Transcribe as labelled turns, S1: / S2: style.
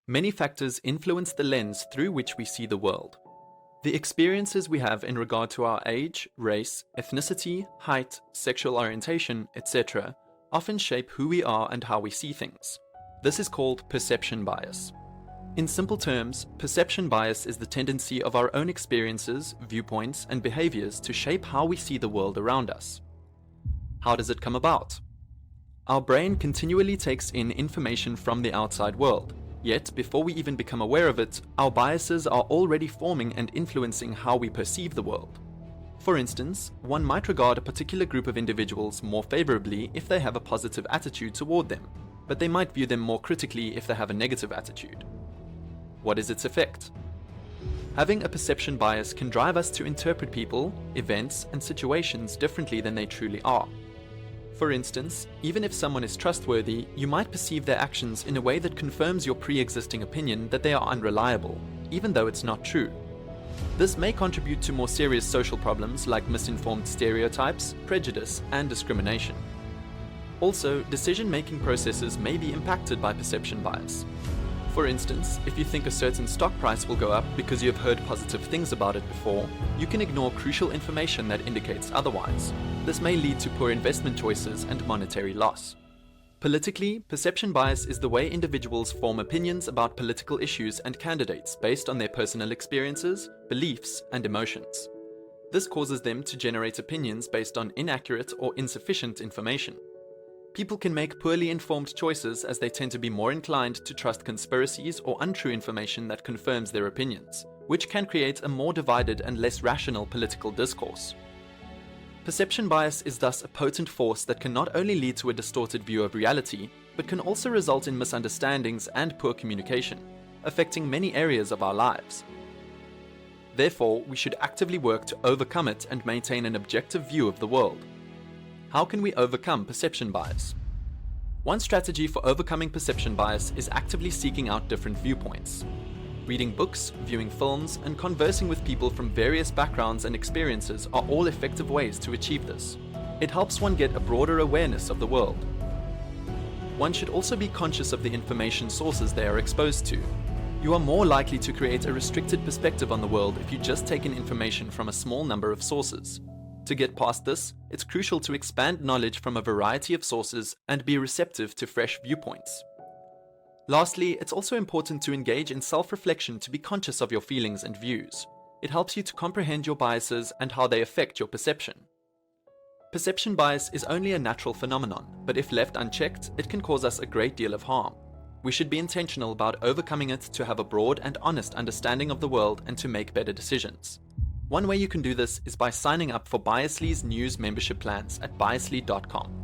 S1: Many factors influence the lens through which we see the world. The experiences we have in regard to our age, race, ethnicity, height, sexual orientation, etc. often shape who we are and how we see things. This is called perception bias. In simple terms, perception bias is the tendency of our own experiences, viewpoints, and behaviors to shape how we see the world around us. How does it come about? Our brain continually takes in information from the outside world, yet before we even become aware of it, our biases are already forming and influencing how we perceive the world. For instance, one might regard a particular group of individuals more favorably if they have a positive attitude toward them, but they might view them more critically if they have a negative attitude. What is its effect? Having a perception bias can drive us to interpret people, events, and situations differently than they truly are. For instance, even if someone is trustworthy, you might perceive their actions in a way that confirms your pre-existing opinion that they are unreliable, even though it's not true. This may contribute to more serious social problems like misinformed stereotypes, prejudice, and discrimination. Also, decision-making processes may be impacted by perception bias. For instance, if you think a certain stock price will go up because you have heard positive things about it before, you can ignore crucial information that indicates otherwise. This may lead to poor investment choices and monetary loss. Politically, perception bias is the way individuals form opinions about political issues and candidates based on their personal experiences, beliefs, and emotions. This causes them to generate opinions based on inaccurate or insufficient information. People can make poorly informed choices as they tend to be more inclined to trust conspiracies or untrue information that confirms their opinions, which can create a more divided and less rational political discourse. Perception bias is thus a potent force that can not only lead to a distorted view of reality, but can also result in misunderstandings and poor communication, affecting many areas of our lives. Therefore, we should actively work to overcome it and maintain an objective view of the world. How can we overcome perception bias? One strategy for overcoming perception bias is actively seeking out different viewpoints. Reading books, viewing films, and conversing with people from various backgrounds and experiences are all effective ways to achieve this. It helps one get a broader awareness of the world. One should also be conscious of the information sources they are exposed to. You are more likely to create a restricted perspective on the world if you just take in information from a small number of sources. To get past this, it's crucial to expand knowledge from a variety of sources and be receptive to fresh viewpoints. Lastly, it's also important to engage in self-reflection to be conscious of your feelings and views. It helps you to comprehend your biases and how they affect your perception. Perception bias is only a natural phenomenon, but if left unchecked, it can cause us a great deal of harm. We should be intentional about overcoming it to have a broad and honest understanding of the world and to make better decisions. One way you can do this is by signing up for Biasly's news membership plans at biasly.com.